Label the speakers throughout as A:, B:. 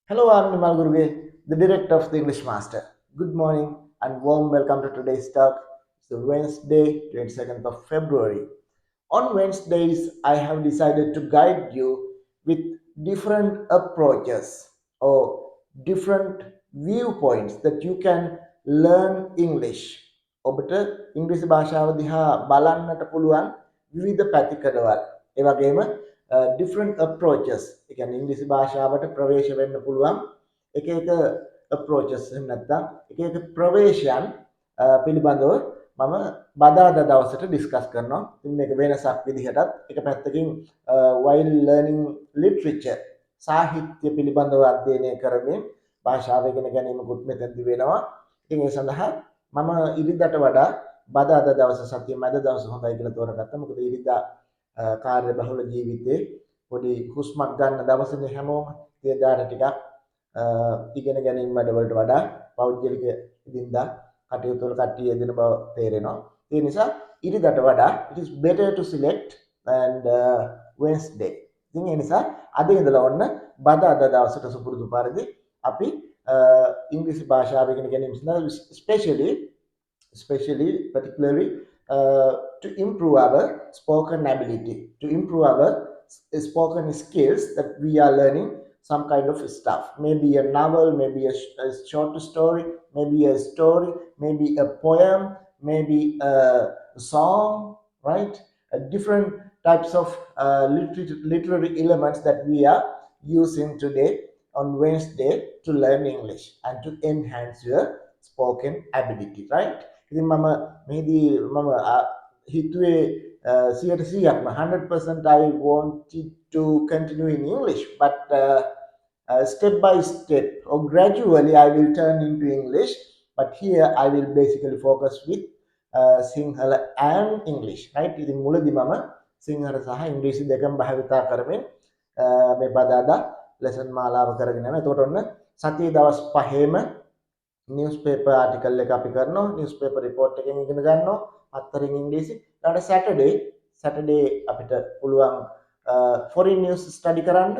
A: Hello, I'm Nimal Guruge, the director of the English Master. Good morning and warm welcome to today's talk. It's the Wednesday, 22nd of February. On Wednesdays, I have decided to guide you with different approaches or different viewpoints that you can learn English. ඔබට ඉංග්‍රීසි භාෂාව දිහා බලන්නට පුළුවන් විවිධ පැතිකඩවල්. ඒ වගේම different approaches. ඒ කියන්නේ ඉංග්‍රීසි භාෂාවට ප්‍රවේශ වෙන්න පුළුවන් එක එක approaches එහෙම නැත්නම් එක එක ප්‍රවේශයන් පිළිබඳව මම බදාදා දවසට ඩිස්කස් කරනවා. ඉතින් මේක වෙනසක් විදිහටත් එක පැත්තකින් while learning literature සාහිත්‍ය පිළිබඳව අධ්‍යයනය කරමින් භාෂාව ඉගෙන ගැනීමකුත් මෙතනදි වෙනවා. ඉතින් ඒ සඳහා මම ඉරිදාට වඩා බදාදා දවස සතිය මැද දවස හොඳයි කියලා තෝරගත්තා. මොකද ඉරිදා කාර්ය බහුල ජීවිතේ පොඩි හුස්මක් ගන්න දවසනේ හැමෝම. ඒ දාට ටිකක් ඉගෙන ගැනීම වැඩවලට වඩා පෞද්ගලික ඉදින්දා කටයුතු වල කට්ටිය යෙදෙන බව තේරෙනවා. ඒ නිසා ඉරිදාට වඩා it is better to select and Wednesday. ඉතින් ඒ නිසා අද ඉඳලා ඔන්න බදාදා දවසට සුපුරුදු පරිදි අපි ඉංග්‍රීසි භාෂාව ඉගෙන ගැනීම සඳහා especially particularly to improve our spoken ability, to improve our spoken skills that we are learning some kind of stuff. Maybe a novel, maybe a short story, maybe a story, maybe a poem, maybe a song, right? Different types of literary elements that we are using today on Wednesday to learn English and to enhance your spoken ability, right? ඉතින් මම මෙහිදී මම හිතුවේ 100%ක්ම 100% I wanted to continue in English, but step by step or gradually I will turn into English, but here I will basically focus with Sinhala and English, right? ඉතින් මුලදී මම සිංහල සහ ඉංග්‍රීසි දෙකම භාවිතා කරමින් මේ බදාදා ලෙසන් මාලාව කරගෙන යනවා. එතකොට ඔන්න සතියේ දවස් 5ෙම newspaper article එක අපි කරනවා, newspaper report එකෙන් ඉගෙන ගන්නවා, හතරෙන් ඉංග්‍රීසි. ඊට Saturday අපිට පුළුවන් foreign news study කරන්න,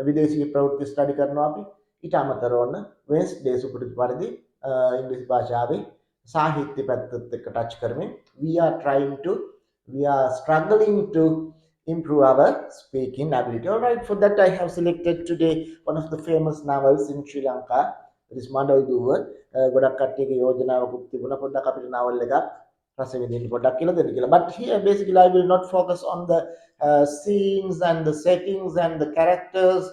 A: විදේශීය ප්‍රවෘත්ති study කරනවා අපි. ඊට අමතරව ඔන්න Wednesday සුපුරුදු පරිදි ඉංග්‍රීසි භාෂාවේ සාහිත්‍ය පැත්තත් එක්ක touch කරමින් we are struggling to improve our speaking ability. All right, for that I have selected today one of the famous novels in Sri Lanka. It is Mandal Duwa. ගොඩක් කට්ටියගේ යෝජනාවකුත් තිබුණා පොඩ්ඩක් අපිට novel එකක් රස විඳින්න පොඩ්ඩක් කියලා දෙන්න කියලා. But here basically I will not focus on the scenes and the settings and the characters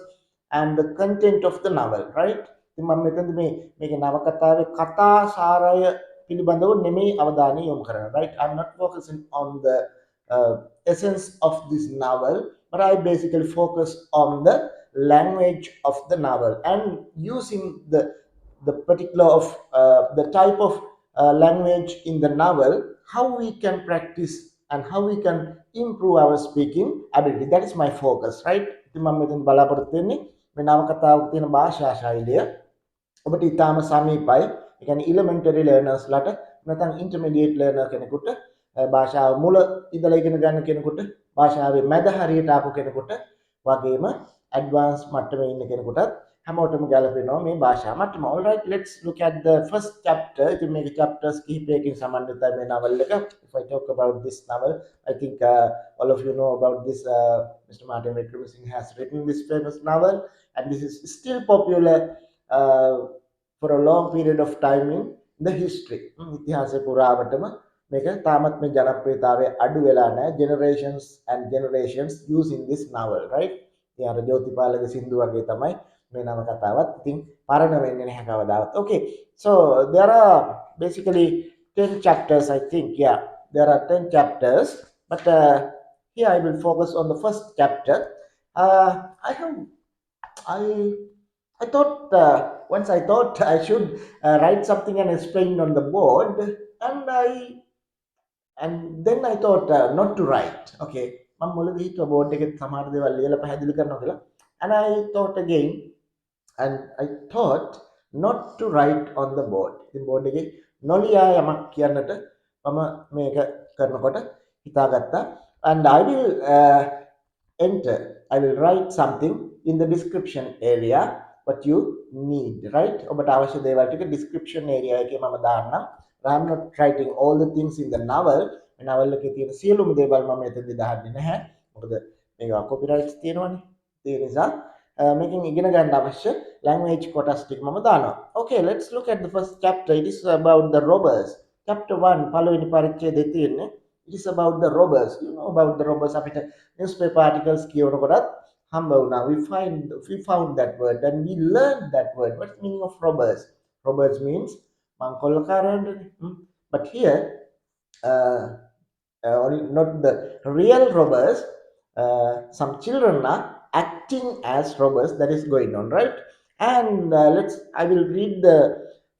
A: and the content of the novel, right? ඉතින් මම මෙතනදී මේකේ නවකතාවේ කතා සාරය පිළිබඳව නෙමෙයි අවධානය යොමු කරන්නේ, right? I'm not focusing on the essence of this novel, but I basically focus on the language of the novel and using the particular of the type of language in the novel, how we can practice and how we can improve our speaking ability. That is my focus, right? ඉතින් මම මෙතන බලාපොරොත්තු වෙන්නේ මේ නවකතාවක තියෙන භාෂා ශෛලිය ඔබට ඉතාම සමීපයි. ඒ කියන්නේ elementary learners ලට නැත්නම් intermediate learner කෙනෙකුට භාෂාව මුල ඉඳලා ඉගෙන ගන්න කෙනෙකුට භාෂාවේ මැද හරියට ආපු කෙනෙකුට වගේම advanced මට්ටමේ ඉන්න කෙනෙකුටත් හැමෝටම ගැලපෙනවා මේ භාෂා මට්ටම. All right, let's look at the first chapter. ඉතින් මේක chapters කිහිපයකින් සමන්විතයි මේ novel එක. If I talk about this novel, I think all of you know about this. Mr. Martin Vikramasinghe has written this famous novel, and this is still popular for a long period of time in the history. ඉතිහාසය පුරාවටම මේක තාමත් මේ ජනප්‍රියතාවය අඩු වෙලා නැහැ. Generations and generations using this novel, right? ඉතින් අර ජෝතිපාලගේ සින්දු වගේ තමයි මේ නවකතාවත් ඉතින් පරණ වෙන්නේ නැහැ කවදාවත්. Okay, so there are basically 10 chapters, I think. Yeah, there are 10 chapters, but here I will focus on the first chapter. I thought once I thought I should write something and explain on the board, and then I thought not to write. Okay, මම මුලදී හිතුවා board එකේ සමහර දේවල් ලියලා පැහැදිලි කරනවා කියලා. And I thought again, and I thought not to write on the board. ඉතින් බෝඩ් එකේ නොලියා යමක් කියන්නට මම මේක කරනකොට හිතාගත්තා. And I will write something in the description area what you need, right? ඔබට අවශ්‍ය දේවල් ටික description area එකේ මම දාන්නම්. I'm not writing all the things in the novel. මේ novel එකේ තියෙන සියලුම දේවල් මම එතනදී දාන්නේ නැහැ. මොකද මේක copyrights තියෙනවනේ. ඒ නිසා මේකෙන් ඉගෙන ගන්න අවශ්‍ය language කොටස් ටික මම දානවා. Okay, let's look at the first chapter. It is about the robbers. Chapter 1 පළවෙනි පරිච්ඡේදයේ තියෙන්නේ. It is about the robbers. You know about the robbers. අපිට newspaper articles කියවනකොටත් හම්බ වුණා. We found that word and we learned that word. What's the meaning of robbers? Robbers means මංකොල්ලකාරයන්ටනේ. But here not the real robbers. Some children are acting as robbers. That is going on, right? And I will read the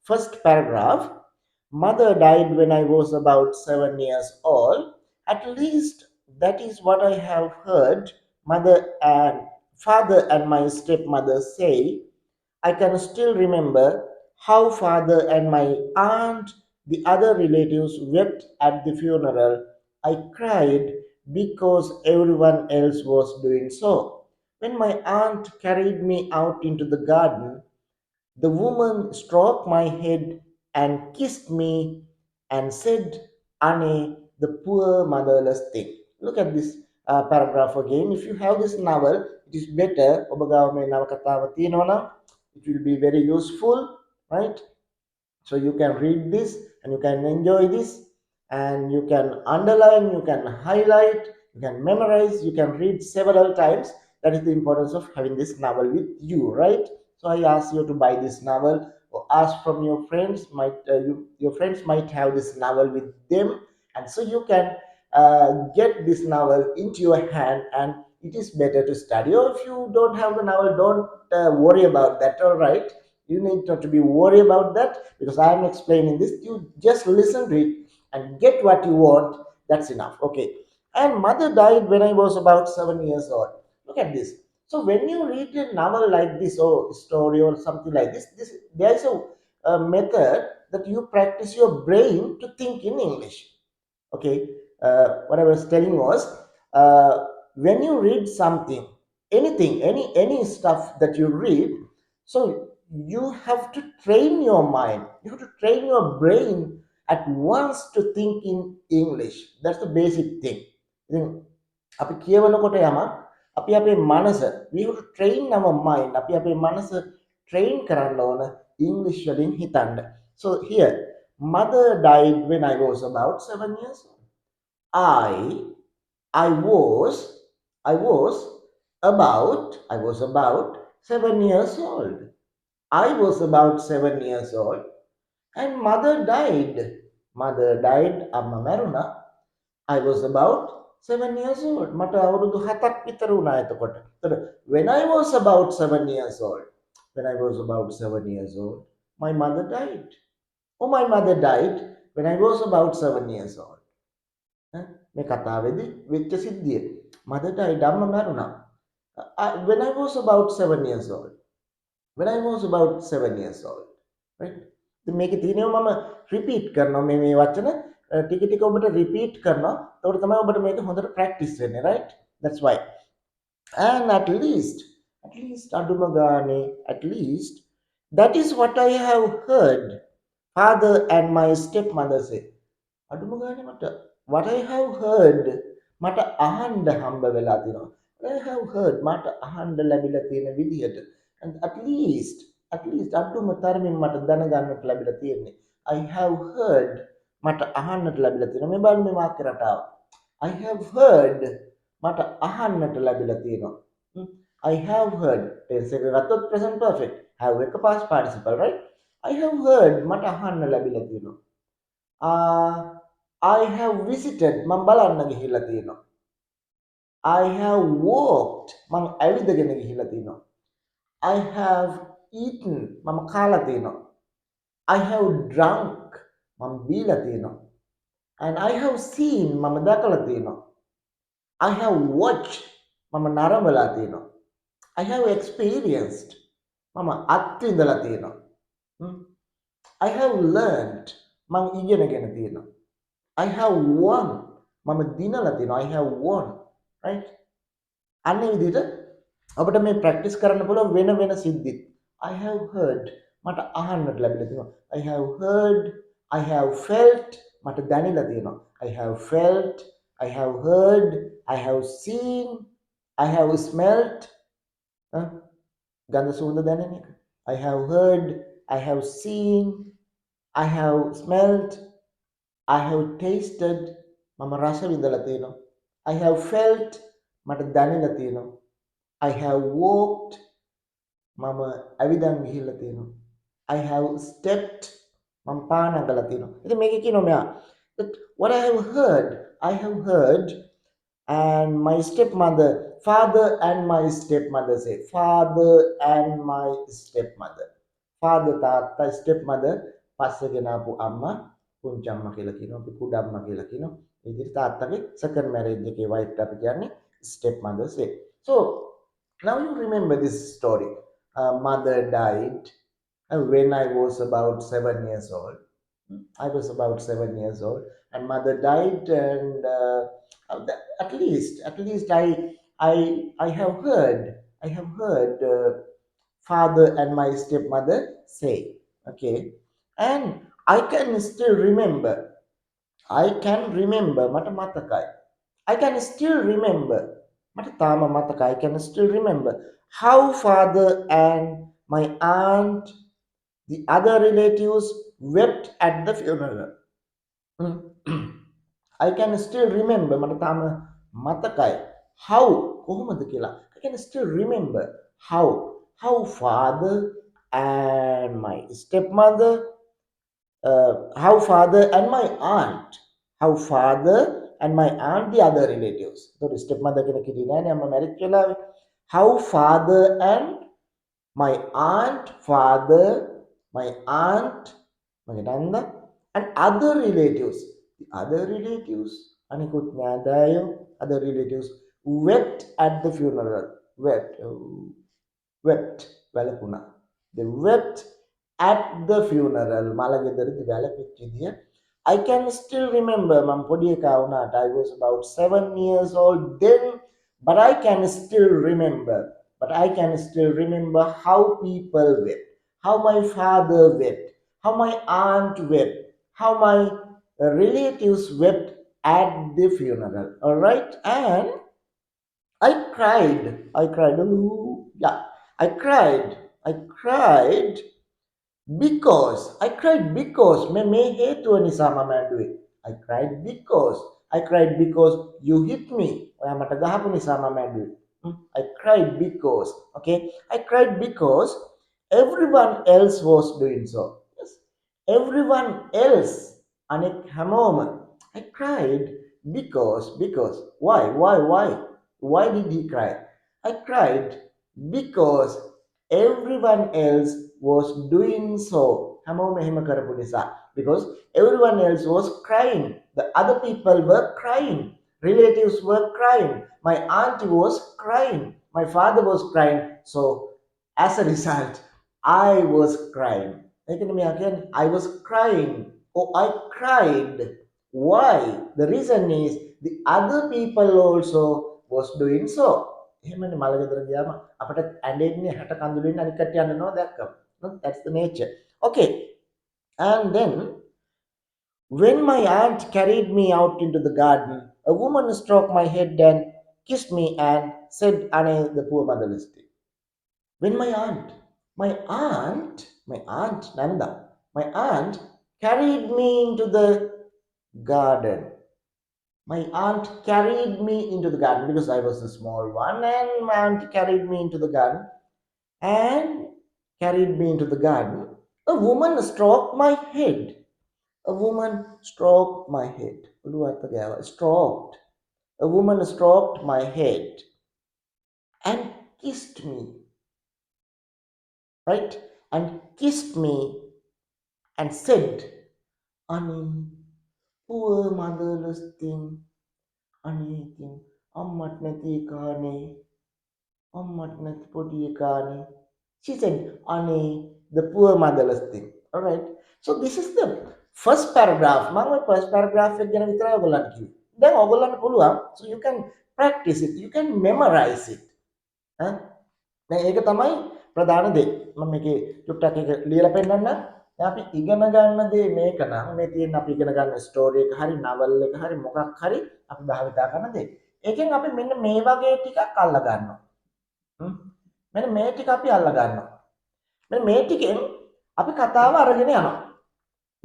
A: first paragraph. Mother died when I was about 7 years old. At least that is what I have heard mother and father and my stepmother say. I can still remember how father and my aunt, the other relatives, wept at the funeral. I cried because everyone else was doing so. When my aunt carried me out into the garden, the woman stroked my head and kissed me and said, Anne, the poor motherless thing. Look at this paragraph again. If you have this novel, it is better. ඔබගාව මේ නවකතාව තියෙනවා නම් it will be very useful, right? So you can read this and you can enjoy this and you can underline, you can highlight, you can memorize, you can read several times. That is the importance of having this novel with you, right? So I ask you to buy this novel or ask from your friends. Your friends might have this novel with them, and so you can get this novel into your hand, and it is better to study. Or if you don't have the novel, don't worry about that, all right? You need not to be worried about that because I am explaining this. You just listen to it and get what you want. That's enough. Okay. And mother died when I was about 7 years old. Look at this. So when you read a novel like this or story or something like this, there is a method that you practice your brain to think in English. Okay. What I was telling was when you read something, anything, any stuff that you read, so you have to train your mind, you have to train your brain at once to think in English. That's the basic thing. අපි කියවනකොට යමක් අපි අපේ මනස, we have to train our mind. අපි අපේ මනස train කරන්න ඕන English වලින් හිතන්න. So here, mother died when I was about 7 years old. I was about 7 years old. I was about 7 years old and mother died. Amma මැරුණා. I was about 7 years old. මට අවුරුදු 7ක් විතර වුණා එතකොට. When I was about 7 years old, my mother died. Oh, my mother died when I was about 7 years old. මේ කතාවේදී වෙච්ච සිද්ධිය. Mother died, අම්මා මැරුණා. When I was about 7 years old. Right? මේකේ තියෙනවා මම රිපීට් කරනවා මේ වචන ටික ටික ඔබට රිපීට් කරනවා. එතකොට තමයි ඔබට මේක හොඳට ප්‍රැක්ටිස් වෙන්නේ, right? That's why. And at least අඩුම ගානේ, at least that is what I have heard father and my stepmother say. අඩුම ගානේ මට what I have heard මට අහන්න හම්බ වෙලා තියෙනවා. What I have heard මට අහන්න ලැබිලා තියෙන විදිහට. And at least අඩුම තරමින් මට දැනගන්නට ලැබිලා තියෙන්නේ. I have heard මට අහන්නට ලැබිලා තියෙනවා. මේ බලන්න මේ වාක්‍ය රටාව. I have heard මට අහන්නට ලැබිලා තියෙනවා. I have heard tense එක ගත්තොත් present perfect. Have එක past participle, right? I have heard මට අහන්න ලැබිලා තියෙනවා. I have visited මම බලන්න ගිහිල්ලා තියෙනවා. I have walked මම ඇවිදගෙන ගිහිල්ලා තියෙනවා. I have eaten මම කාලා තියෙනවා. I have drunk මම බීලා තියෙනවා. And I have seen මම දැකලා තියෙනවා. I have watched මම නරඹලා තියෙනවා. I have experienced මම අත්විඳලා තියෙනවා. I have learned මම ඉගෙනගෙන තියෙනවා. I have won මම දිනලා තියෙනවා. I have won, right? අන්න ඒ විදිහට අපිට මේ ප්‍රැක්ටිස් කරන්න පුළුවන් වෙන සිද්ධි. I have heard මට අහන්නට ලැබිලා තියෙනවා. I have heard, I have felt මට දැනෙලා තියෙනවා. I have felt, I have heard, I have seen, I have smelt ගඳ සුවඳ දැනෙන එක. I have heard, I have seen, I have smelt, I have tasted මම රස විඳලා තියෙනවා. I have felt මට දැනෙලා තියෙනවා. I have walked මම ඇවිදන් ගිහිල්ලා තියෙනවා. I have stepped මම පාන අඟලා තියෙනවා. ඉතින් මේකේ කියනවා මෙයා that what I have heard and my stepmother, father and my stepmother say, father and my stepmother. Father තාත්තා stepmother පස්සේ ගෙනාපු අම්මා පුංචි අම්මා කියලා කියනවා. අපි කුඩා අම්මා කියලා කියනවා. ඒ විදිහට තාත්තගේ second marriage එකේ wife අපි කියන්නේ stepmother say. So now you remember this story. Mother died when I was about 7 years old. I was about 7 years old, and mother died, and at least I have heard, father and my stepmother say, okay, and I can still remember. මට මතකයි. I can still remember. මට තාම මතකයි. I can still remember how father and my aunt, the other relatives, wept at the funeral. I can still remember මට තාම මතකයි how කොහොමද කියලා. I can still remember how father and my stepmother, how father and my aunt, the other relatives. So stepmother කෙනෙක් හිටියේ නෑනේ අම්මා මැරිච්ච වෙලාවේ. How father and my aunt, my aunt, මගේ නන්දා, and other relatives, අනිකුත් ඥාදායෝ, other relatives wept at the funeral. Wept වැළපුණා. They wept at the funeral. මලගෙදරදී වැළපෙච්ච විදිය I can still remember. මම පොඩි එකා වුණාට I was about 7 years old then, but I can still remember how people wept, how my father wept, how my aunt wept, how my relatives wept at the funeral. All right, and I cried. Ooh, yeah, I cried because මේ හේතුව නිසා මම ඇඬුවේ. I cried because you hit me. ඔයා මට ගහපු නිසා මම ඇඬුවේ. I cried because, okay, I cried because everyone else was doing so. Yes, everyone else, අනෙක් හැමෝම. I cried because why did he cry? I cried because everyone else was doing so. හැමෝම එහෙම කරපු නිසා. Because everyone else was crying. The other people were crying. Relatives were crying. My auntie was crying. My father was crying. So as a result, I was crying. I was crying. Oh, I cried. Why? The reason is the other people also was doing so. එහෙමනේ මලගෙදර ගියාම අපිට ඇඬෙන්නේ 60 කඳුලින් අනිත් කට්ටිය අඬනවා දැක්කම. That's the nature. Okay. And then when my aunt carried me out into the garden, a woman stroked my head and kissed me and said, "Ane, the poor motherless thing." When my aunt Nanda, my aunt carried me into the garden. My aunt carried me into the garden because I was a small one, and my aunt carried me into the garden. A woman stroked my head. A woman stroked my head. Stroked. A woman stroked my head and kissed me. Right? And kissed me and said, "Annie, poor motherless thing. Annie, ammat nati kaane. Ammat nati podi kaane." She said, "Annie, the poor motherless thing." All right. So this is the first paragraph. මම first paragraph එක ගැන විතරයි ඔයගොල්ලන්ට කිව්වේ. දැන් ඔයගොල්ලන්ට පුළුවන්, so you can practice it, you can memorize it. දැන් ඒක තමයි ප්‍රධාන දේ. මම මේකේ චුට්ටක් එක ලියලා පෙන්නන්න. දැන් අපි ඉගෙන ගන්න දේ මේක නම් මේ තියෙන අපි ඉගෙන ගන්න ස්ටෝරි එක හරි නවල් එක හරි මොකක් හරි අපි භාවිතා කරන දේ. ඒකෙන් අපි මෙන්න මේ වගේ ටිකක් අල්ල ගන්නවා. මෙන්න මේ ටික අපි අල්ල ගන්නවා. මෙන්න මේ ටිකෙන් අපි කතාව අරගෙන යනවා.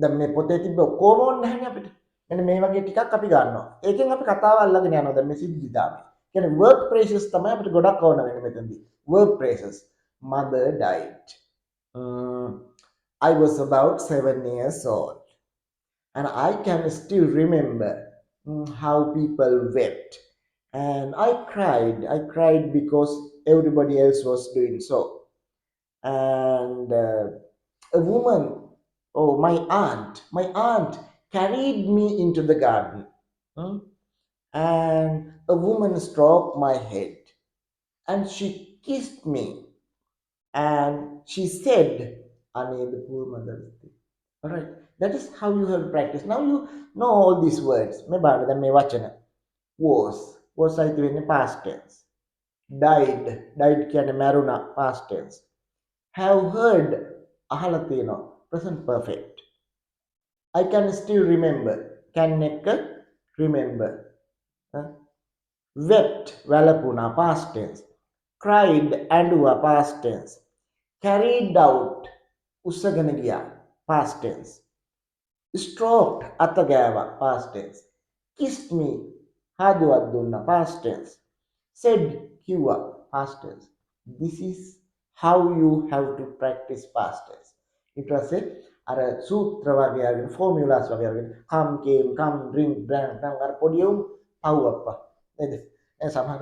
A: දැන් මේ පොතේ තිබ්බ ඔක්කොම ඕනේ නැහැනේ අපිට. මෙන්න මේ වගේ ටිකක් අපි ගන්නවා. ඒකෙන් අපි කතාව අල්ලගෙන යනවා. දැන් මේ සිද්ධි දාමේ. කියන්නේ verb phrases තමයි අපිට ගොඩක් ඕන වෙන්නේ මෙතනදී. verb phrases. Mother died. I was about 7 years old. And I can still remember how people wept. And I cried. I cried because everybody else was doing so. And a woman, oh, my aunt carried me into the garden. And a woman stroked my head. And she kissed me. And she said, Ane, the poor mother. Alright, that is how you have to practice. Now you know all these words. Me bada dan me wachana. Was සහිත වෙන්නේ past tense. Died කියන්නේ මැරුණා past tense. Have heard අහලා තියෙනවා present perfect. I can still remember. Can එක remember. Wept වැළපුණා past tense. Cried ඇඬුවා past tense. Carried out උස්සගෙන ගියා past tense. Stroked අත ගෑවා past tense. Kissed me හාදුවක් දුන්නා past tense. Said කිව්වා past tense. This is how you have to practice past tense. ඊට පස්සේ අර සූත්‍ර වගේ අරගෙන formulas වගේ අරගෙන come came come drink drank නම් අර පොඩි උන් පව්වප්පා නේද? දැන් සමහර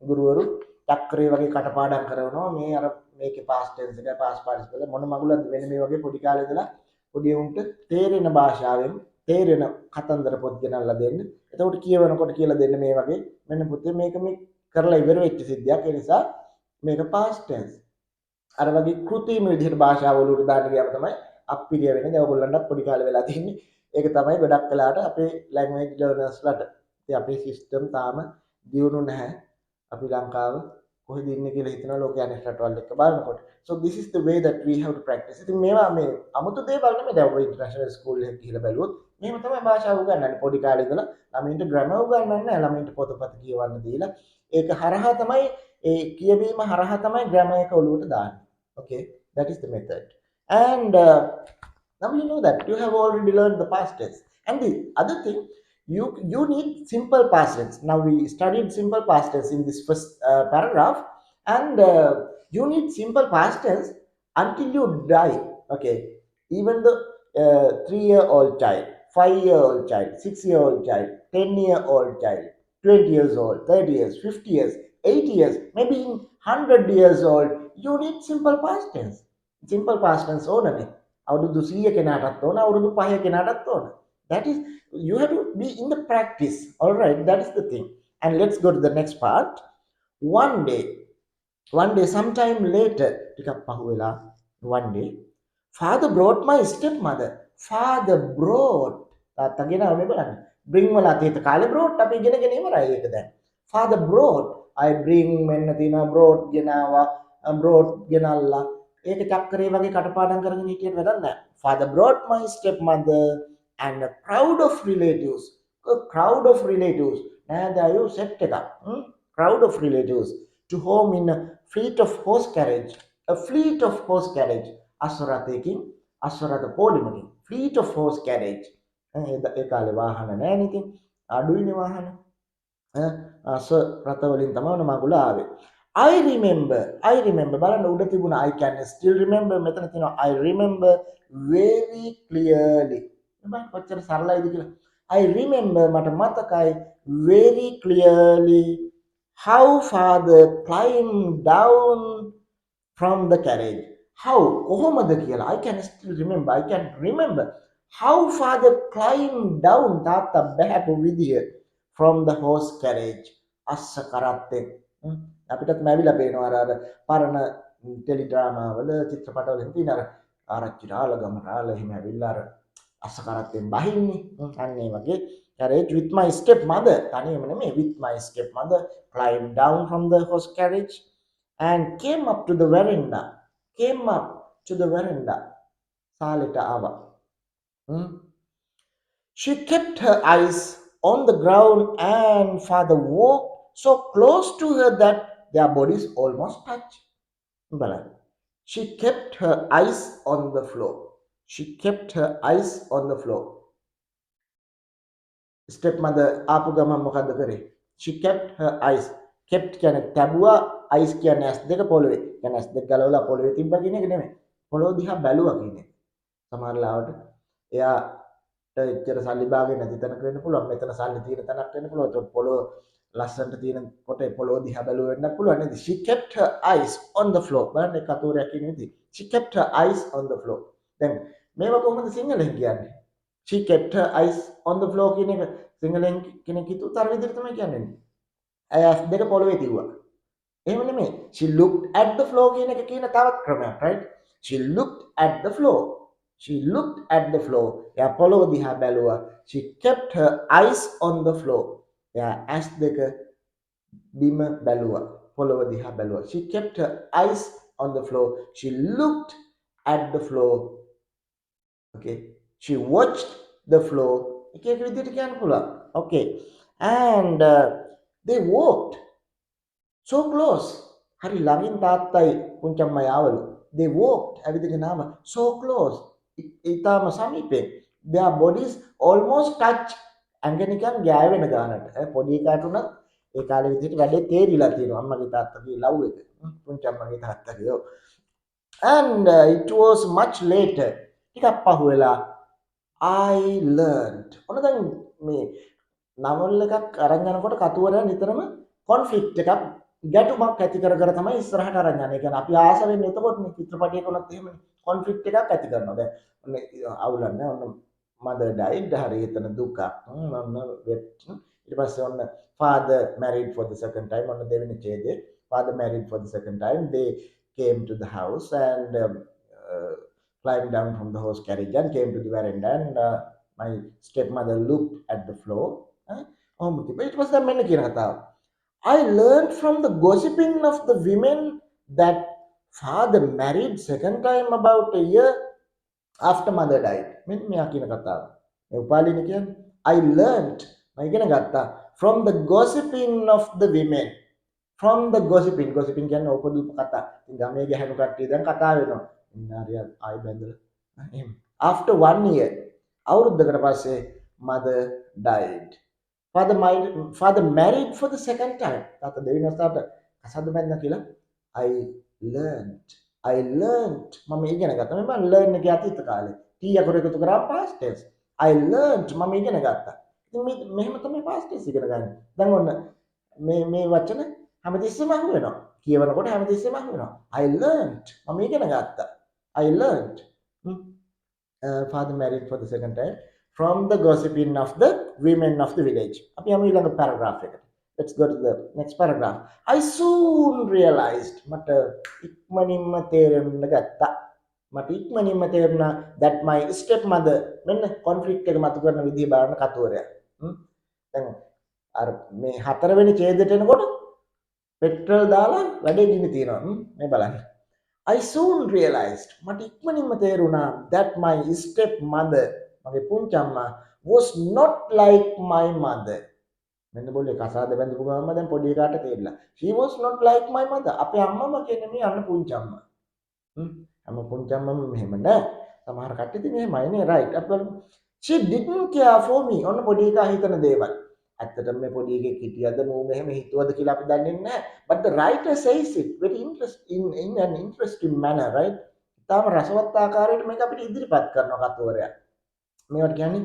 A: ගුරුවරු චක්‍රේ වගේ කටපාඩම් කරනවා මේ අර මේකේ past tense එක past participle මොන මගුලක්ද වෙන මේ වගේ පොඩි කාලේ ඉඳලා පොඩි උන්ට තේරෙන භාෂාවෙන් තේරෙන කතන්දර පොත් ගෙනල්ලා දෙන්න. එතකොට කියවනකොට කියලා දෙන්න මේ වගේ මෙන්න පුතේ මේක මේ කරලා ඉවර වෙච්ච සිද්ධියක්. ඒ නිසා මේක past tense. අර වගේ කෘතිම විදිහට භාෂාව වලට දාන්න ගියාම තමයි අප්පිරිය වෙන්නේ. දැන් ඔයගොල්ලන්ට පොඩි කාලේ වෙලා තියෙන්නේ. ඒක තමයි ගොඩක් වෙලාට අපේ language learners ලට. ඉතින් අපේ system තාම දියුණු නැහැ. අපි ලංකාව කොහෙද ඉන්නේ කියලා හිතනවා ලෝකයේ අනෙක් රටවල් එක්ක බලනකොට. So this is the way that we have to practice. ඉතින් මේවා මේ අමුතු දේවල් නෙමෙයි. දැන් ඔය ඉන්ටර්නැෂනල් ස්කූල් එකක ගිහලා බැලුවොත් මෙහෙම තමයි භාෂාව උගන්වන්නේ. පොඩි කාලේ ඉඳලා ළමයින්ට grammar උගන්වන්නේ නැහැ. ළමයින්ට පොතපත කියවන්න දීලා ඒක හරහා තමයි ඒ කියවීම හරහා තමයි grammar එක ඔලුවට දාන්නේ. Okay, that is the method. And now you know that you have already learned the past tense. And the other thing, you need simple past tense. Now we studied simple past tense in this first paragraph, and you need simple past tense until you die. Okay, even the 3-year-old child, 5-year-old child, 6-year-old child, 10-year-old child, 20 years old, 30 years, 50 years, 80 years, maybe 100 years old, you need simple past tense. Simple past tense ඕනනේ. අවුරුදු 100 කෙනාටත් ඕන, අවුරුදු 5 කෙනාටත් ඕන. That is, you have to be in the practice. All right, that is the thing. And let's go to the next part. One day, sometime later, ටිකක් පහුවෙලා one day, father brought my stepmother. Father brought. තාත්තා ගෙනාවා මේ බලන්න. bring වල අතීත කාලේ brought අපි ඉගෙනගෙන ඉවරයි ඒක දැන්. Father brought. I bring මෙන්න තියෙනවා brought ගෙනාවා, brought ගෙනල්ලා. ඒක චක්‍රේ වගේ කටපාඩම් කරගෙන හිටියට වැඩක් නැහැ. Father brought my stepmother and a crowd of relatives. A crowd of relatives. නෑදෑයෝ set එකක්. Crowd of relatives to home in a fleet of horse carriage. A fleet of horse carriage. අශ්වරථයකින් අශ්වරථ පොලිමකින්. Fleet of horse carriage. ඒ කාලේ වාහන නැහැ නේ ඉතින්. අඩුයිනේ වාහන. අශ්වරථ වලින් තමයි මගුල ආවේ. I remember බලන්න උඩ තිබුණා I can still remember මෙතන තියෙනවා I remember very clearly බලන්න කොච්චර සරලයිද කියලා I remember මට මතකයි very clearly how father climbed down from the carriage how කොහොමද කියලා I can still remember how father climbed down තාත්තා බහැපු විදිය from the horse carriage අස්ස කරත්තෙන් අපිටත් මැවිලා පේනවා අර පරණ ටෙලි ඩ්‍රාමා වල චිත්‍රපටවල තියෙන අර ආරච්චි රාළ ගම රාළ එහෙම ඇවිල්ලා අර අස්ස කරත්තෙන් බහින්නේ අන්න ඒ වගේ carriage with my stepmother තනියම නෙමෙයි with my stepmother climbed down from the horse carriage and came up to the veranda came up to the veranda. සාලෙට ආවා. She kept her eyes on the ground and father walked so close to her that their bodies almost touched. බලන්න. She kept her eyes on the floor. She kept her eyes on the floor. Stepmother ආපු ගමන් මොකද්ද කරේ? She kept her eyes. Kept කියන්නේ තැබුවා, eyes කියන්නේ ඇස් දෙක පොළවේ. කියන්නේ ඇස් දෙක ගලවලා පොළවේ තිබ්බා කියන එක නෙමෙයි. පොළොව දිහා බැලුවා කියන එක. සමහර ලාවට එයාට එච්චර සල්ලි භාගේ නැති තැනක වෙන්න පුළුවන්. මෙතන සල්ලි තියෙන තැනක් වෙන්න පුළුවන්. ඒත් පොළොව ලස්සනට තියෙන කොට පොළොව දිහා බැලුව වෙන්නත් පුළුවන් නේද? She kept her eyes on the floor. බලන්න කතෝරයක් කියන විදිහ. She kept her eyes on the floor. දැන් මේවා කොහොමද සිංහලෙන් කියන්නේ? She kept her eyes on the floor කියන එක සිංහලෙන් කෙනෙක් හිතුවත් අර විදිහට තමයි කියන්නේ. ඇය ඇස් දෙක පොළවේ තියුවා. එහෙම නෙමෙයි. She looked at the floor කියන එක කියන තවත් ක්‍රමයක්, right? She looked at the floor. She looked at the floor. එයා පොළව දිහා බැලුවා. She kept her eyes on the floor. එයා ඇස් දෙක බිම බැලුවා. පොළව දිහා බැලුවා. She kept her eyes on the floor. She looked at the floor. Okay. She watched the floor. එක එක විදිහට කියන්න පුළුවන්. Okay. And they walked so close. හරි ළඟින් තාත්තයි පුංචම්මයි ආවලු. They walked ඇවිදගෙන ආව so close. ඊටාම සමීපේ. Their bodies almost touch. ඇඟ නිකන් ගෑවෙන ගානට. පොඩි කාට උනත් ඒ කාලේ විදිහට වැඩේ තේරිලා තියෙනවා. අම්මගේ තාත්තගේ ලව් එක. පුංචම්මගේ තාත්තගේ. And it was much later. ටිකක් පහුවෙලා I learned. ඔන්න දැන් මේ නවල් එකක් අරන් යනකොට කතුවරයා නිතරම කොන්ෆ්ලික්ට් එකක් ගැටුමක් ඇති කර කර තමයි ඉස්සරහට අරන් යන්නේ. ඒ කියන්නේ අපි ආස වෙන්නේ එතකොට මේ චිත්‍රපටයක උනත් එහෙමනේ. කොන්ෆ්ලික්ට් එකක් ඇති කරනවා. දැන් ඔන්න අවුලන්නේ ඔන්න mother died. හරි එතන දුකක්. ඔන්න wept. ඊට පස්සේ ඔන්න father married for the second time. ඔන්න දෙවෙනි ඡේදයේ father married for the second time. They came to the house and climbed down from the horse carriage and came to the veranda and my stepmother looked at the floor. It was the men කියන කතාව. I learned from the gossiping of the women that father married second time about a year after mother died. මෙන්න මෙයා කියන කතාව. මේ උපාලිනේ කියන්නේ I learned මම ඉගෙන ගත්තා from the gossiping of the women. From the gossiping කියන්නේ ඕපදූප කතා. ඉතින් ගමේ ගැහණු කට්ටිය දැන් කතා වෙනවා. ඉන්නාරිය ආයි බැඳලා. එහෙම. After 1 year අවුරුද්දකට පස්සේ mother died. Father married for the second time. තාත්තා දෙවෙනි වතාවට කසාද බැඳලා කියලා I learned මම ඉගෙන ගත්තා. මම learn එකේ අතීත කාලේ. T අකුර එකතු කරා past tense. I learned මම ඉගෙන ගත්තා. ඉතින් මෙහෙම තමයි past tense ඉගෙන ගන්න. දැන් ඔන්න මේ වචන හැමතිස්සෙම අහු වෙනවා. කියවනකොට හැමතිස්සෙම අහු වෙනවා. I learned මම ඉගෙන ගත්තා. I learned. Father married for the second time from the gossiping of the women of the village. අපි යමු ඊළඟ paragraph එකට. Let's go to the next paragraph. I soon realized මට ඉක්මනින්ම තේරෙන්න ගත්තා. මට ඉක්මනින්ම තේරුණා that my stepmother මෙන්න conflict එක මතු කරන විදිහ බලන්න කතුවරයා. දැන් අර මේ හතරවෙනි ඡේදයට එනකොට පෙට්‍රල් දාලා වැඩේ ගිනි තියනවා. මේ බලන්න. I soon realized මට ඉක්මනින්ම තේරුණා that my stepmother මගේ පුංචම්මා was not like my mother. මෙන්න બોලේ කසාද බැඳපු ගමන් දැන් පොඩි එකාට තේරිලා. She was not like my mother. අපේ අම්මම කියන්නේ මේ අන්න පුංචම්මා. හැම පුංචම්මම මෙහෙම නෑ. සමහර කට්ටිය ඉතින් එහෙමයි නේ right. අපි බලමු. She didn't care for me. ඔන්න පොඩි එකා හිතන දේවල්. ඇත්තටම මේ පොඩි එකෙක් හිටියද මෝ මෙහෙම හිතුවද කියලා අපි දන්නේ නැහැ. But the writer says it very in an interesting manner, right? තාම රසවත් ආකාරයට මේක අපිට ඉදිරිපත් කරනවා කතෝරයා. මේවට කියන්නේ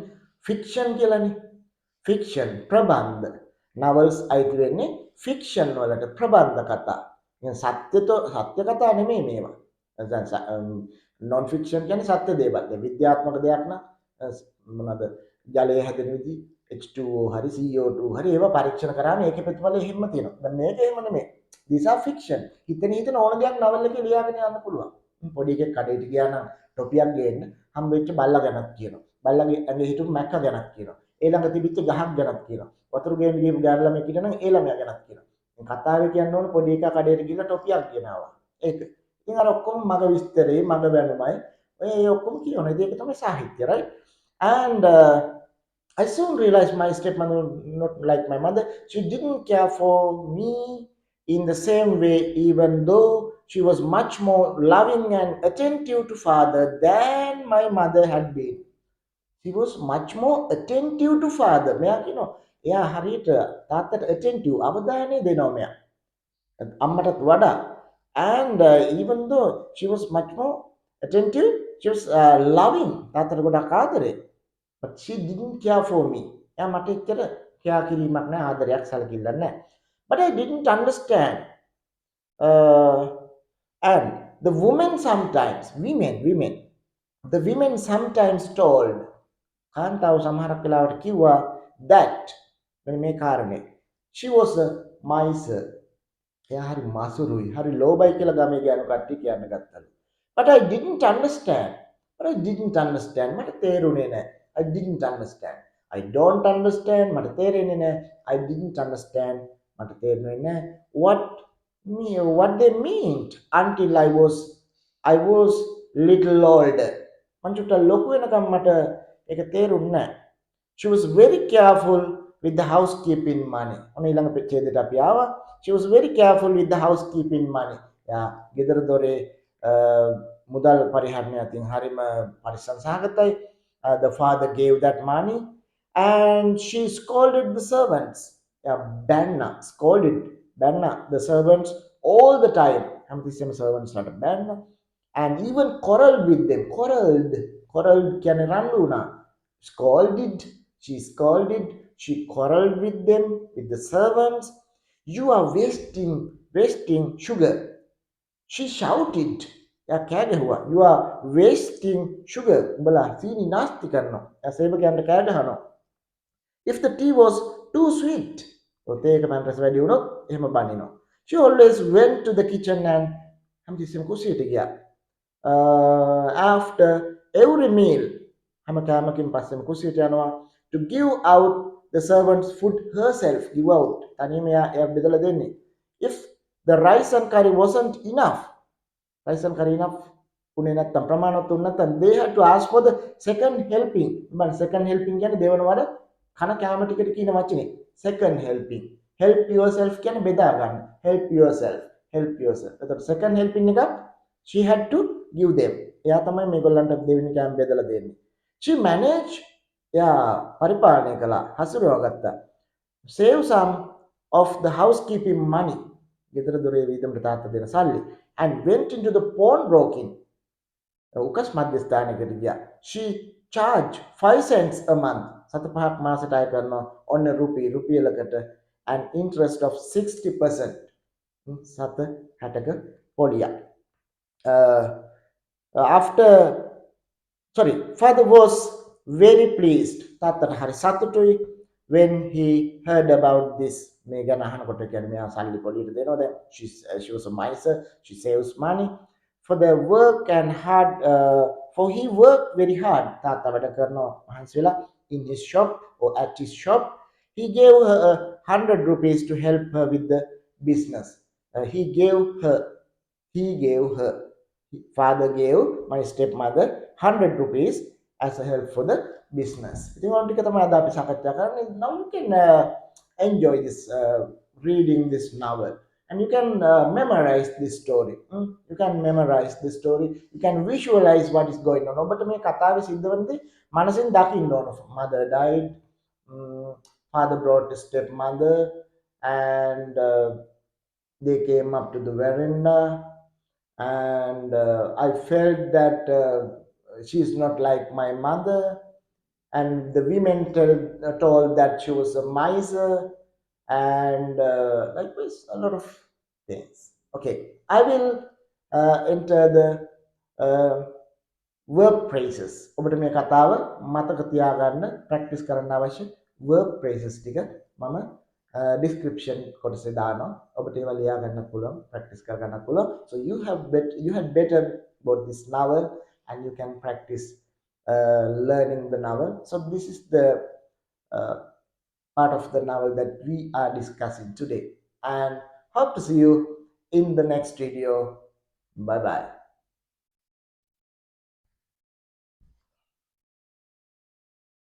A: fiction කියලානේ. Fiction ප්‍රබන්ධ. novels අයිති වෙන්නේ fiction වලට ප්‍රබන්ධ කතා. يعني සත්‍ය කතා නෙමෙයි මේවා. non fiction කියන්නේ සත්‍ය දේවල්. විද්‍යාත්මක දෙයක් නම් මොනවාද? ජලය හැදෙන විදිහ H2O හරි CO2 හරි ඒවා පරීක්ෂණ කරාම ඒකේ ප්‍රතිඵල එහෙම තියෙනවා. දැන් මේක එහෙම නෙමෙයි. these are fiction. හිතන ඕන දෙයක් නවල් එකේ ලියාගෙන යන්න පුළුවන්. පොඩි එකෙක් කඩේට ගියා නම් ටොපියක් ගේන්න හම්බෙච්ච බල්ලා ගැනක් කියනවා. බල්ලාගේ ඇඟේ හිටපු මැක්කා ගැනක් කියනවා. ඒ ළඟ තිබිච්ච ගහක් ගැනක් කියනවා. වතුර ගේන්න ගියපු ගෑනු ළමයෙක් හිටියා නම් ඒ ළමයා ගැනක් කියනවා. මේ කතාවේ කියන්න ඕන පොඩි එකා කඩේට ගිහලා ටොපියක් ගෙනාවා. ඒක. ඉතින් අර ඔක්කොම මග විස්තරේ මග වැනුමයි ඔය ඒ ඔක්කොම කියවන. ඉතින් ඒක තමයි සාහිත්‍ය, right? And I soon realized my stepmother not like my mother. She didn't care for me in the same way, even though she was much more loving and attentive to father than my mother had been. She was much more attentive to father. මෙයා කියනවා එයා හරියට තාත්තට attentive අවධානය දෙනවා මෙයා. අම්මටත් වඩා. And even though she was much more attentive, she was loving. තාත්තට ගොඩක් ආදරේ. But she didn't care for me. එයා මට එච්චර care කිරීමක් නැහැ, ආදරයක් සැලකිල්ලක් නැහැ. But I didn't understand. Uh, and the women sometimes, the women sometimes told කාන්තාව සමහරක් වෙලාවට කිව්වා that මෙන්න මේ කාරණේ she was a miser. එයා හරි මසුරුයි, හරි ලෝභයි කියලා ගමේ ගෑනු කට්ටිය කියන්න ගත්තලු. But I didn't understand. මට තේරුනේ නැහැ. I didn't understand. I don't understand. මට තේරෙන්නේ නැහැ. I didn't understand. මට තේරුනේ නැහැ. What they meant until I was little older. මං චුට්ටක් ලොකු වෙනකම් මට ඒක තේරුන්නේ නැහැ. She was very careful with the housekeeping money. ඔන්න ඊළඟ ඡේදයට අපි ආවා. She was very careful with the housekeeping money. යා ගෙදර දොරේ මුදල් පරිහරණය අතින් හරිම පරිස්සම් සහගතයි. The father gave that money and she scolded the servants. බැන්න the servants all the time. හැමතිස්සෙම servants ලට බැන්න. And even quarreled with them. Quarreled කියන්නේ රණ්ඩු වුණා. She scolded, she quarreled with them, with the servants. You are wasting sugar. She shouted. එයා කෑ ගැහුවා. You are wasting sugar. උඹලා සීනි නාස්ති කරනවා. එයා සේවකයන්ට කෑ ගහනවා. If the tea was too sweet. තේ එක පැන්රස වැඩි වුණොත් එහෙම බනිනවා. She always went to the kitchen and හැමතිස්සෙම කුස්සියට ගියා. After every meal හැම කෑමකින් පස්සෙම කුස්සියට යනවා to give out the servants food herself. Give out තනියම එයා බෙදලා දෙන්නේ. If the rice and curry wasn't enough, rice and curry enough උනේ නැත්තම් ප්‍රමාණවත් උනේ නැත්තම් they had to ask for the second helping. මම second helping කියන්නේ දෙවන වර කන කෑම ටිකට කියන වචනේ. second helping. help yourself කියන්නේ බෙදා ගන්න. help yourself. එතකොට second helping එක she had to give them. එයා තමයි මේගොල්ලන්ට දෙවෙනි කෑම බෙදලා දෙන්නේ. She managed එයා පරිපාලනය කළා, හසුරුවා ගත්තා. Save some of the housekeeping money. ගෙදර දොරේ වීදමට තාත්තා දෙන සල්ලි. And went into the pawnbroking. උකස් මධ්‍යස්ථානයකට ගියා. She charged 5 cents a month. සත පහක් මාසෙට අය කරනවා ඔන්න රුපියලකට and interest of 60%. සත 60ක පොලියක්. Father was very pleased. තාත්තට හරි සතුටුයි when he heard about this. මේ ගැන අහනකොට කියන්නේ මෙයා සල්ලි පොලියට දෙනවා දැන්. She was a miser. She saves money for the work and hard for he worked very hard. තාත්තා වැඩ කරනවා මහන්සි වෙලා in his shop or at his shop. He gave her 100 rupees to help her with the business. He gave her. Father gave my stepmother 100 rupees as a help for the business. ඉතින් ඔන්න ටික තමයි අද අපි සාකච්ඡා කරන්නේ. Now you can enjoy this reading this novel and you can memorize this story. You can memorize this story. You can visualize what is going on. ඔබට මේ කතාවේ සිද්ධ වෙන්නේ මනසින් දකින්න ඕන. Mother died. Father brought a stepmother and they came up to the veranda. And I felt that she is not like my mother, and the women told that she was a miser, and likewise a lot of things. Okay, I will enter the verb phrases. ඔබට මේ කතාව මතක තියාගන්න practice කරන්න අවශ්‍ය verb phrases ටික මම description කොටසේ දානවා. ඔබට ඒවා ලියා ගන්න පුළුවන්, ප්‍රැක්ටිස් කර ගන්න පුළුවන්. So you had better about this novel and you can practice learning the novel. So this is the part of the novel that we are discussing today, and hope to see you in the next video. Bye bye.